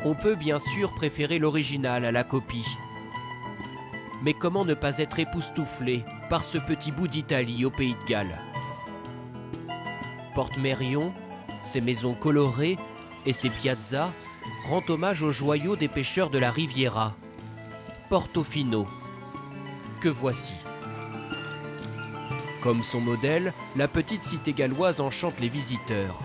On peut bien sûr préférer l'original à la copie. Mais comment ne pas être époustouflé par ce petit bout d'Italie au Pays de Galles? Porte-Mérion, ses maisons colorées et ses piazzas rendent hommage aux joyaux des pêcheurs de la Riviera. Portofino, que voici. Comme son modèle, la petite cité galloise enchante les visiteurs.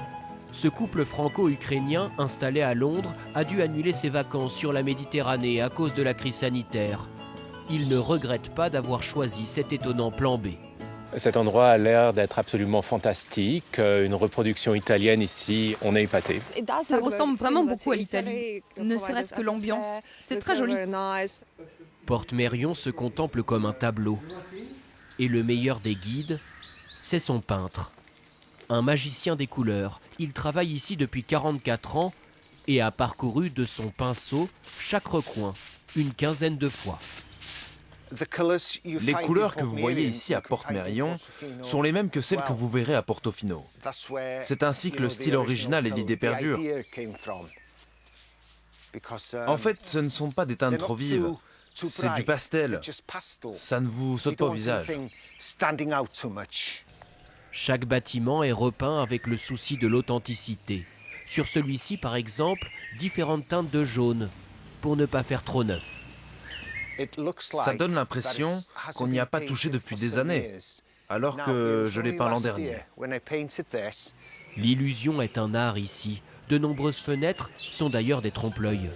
Ce couple franco-ukrainien installé à Londres a dû annuler ses vacances sur la Méditerranée à cause de la crise sanitaire. Il ne regrette pas d'avoir choisi cet étonnant plan B. Cet endroit a l'air d'être absolument fantastique. Une reproduction italienne ici, on est épaté. Ça ressemble vraiment beaucoup à l'Italie, ne serait-ce que l'ambiance. C'est très joli. Porte-Mérion se contemple comme un tableau. Et le meilleur des guides, c'est son peintre. Un magicien des couleurs, il travaille ici depuis 44 ans et a parcouru de son pinceau chaque recoin une quinzaine de fois. Les couleurs que vous voyez ici à Porte-Mérion sont les mêmes que celles que vous verrez à Portofino. C'est ainsi que le style original et l'idée perdurent. En fait, ce ne sont pas des teintes trop vives, c'est du pastel. Ça ne vous saute pas au visage. Chaque bâtiment est repeint avec le souci de l'authenticité. Sur celui-ci, par exemple, différentes teintes de jaune, pour ne pas faire trop neuf. Ça donne l'impression qu'on n'y a pas touché depuis des années, alors que je l'ai peint l'an dernier. L'illusion est un art ici. De nombreuses fenêtres sont d'ailleurs des trompe-l'œil.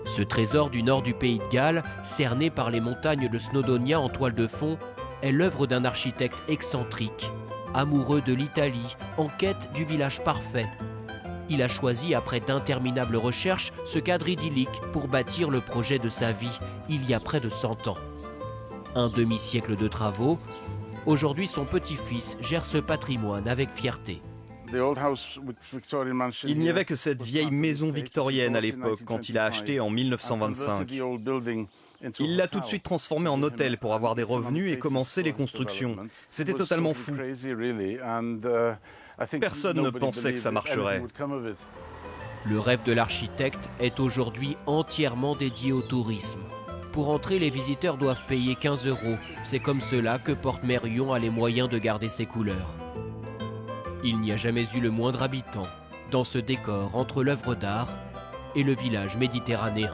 Ce trésor du nord du Pays de Galles, cerné par les montagnes de Snowdonia en toile de fond, est l'œuvre d'un architecte excentrique, amoureux de l'Italie, en quête du village parfait. Il a choisi, après d'interminables recherches, ce cadre idyllique pour bâtir le projet de sa vie, il y a près de 100 ans. Un demi-siècle de travaux, aujourd'hui son petit-fils gère ce patrimoine avec fierté. Il n'y avait que cette vieille maison victorienne à l'époque quand il a acheté en 1925. Il l'a tout de suite transformée en hôtel pour avoir des revenus et commencer les constructions. C'était totalement fou. Personne ne pensait que ça marcherait. Le rêve de l'architecte est aujourd'hui entièrement dédié au tourisme. Pour entrer, les visiteurs doivent payer 15 €. C'est comme cela que Porte-Mérion a les moyens de garder ses couleurs. Il n'y a jamais eu le moindre habitant dans ce décor entre l'œuvre d'art et le village méditerranéen.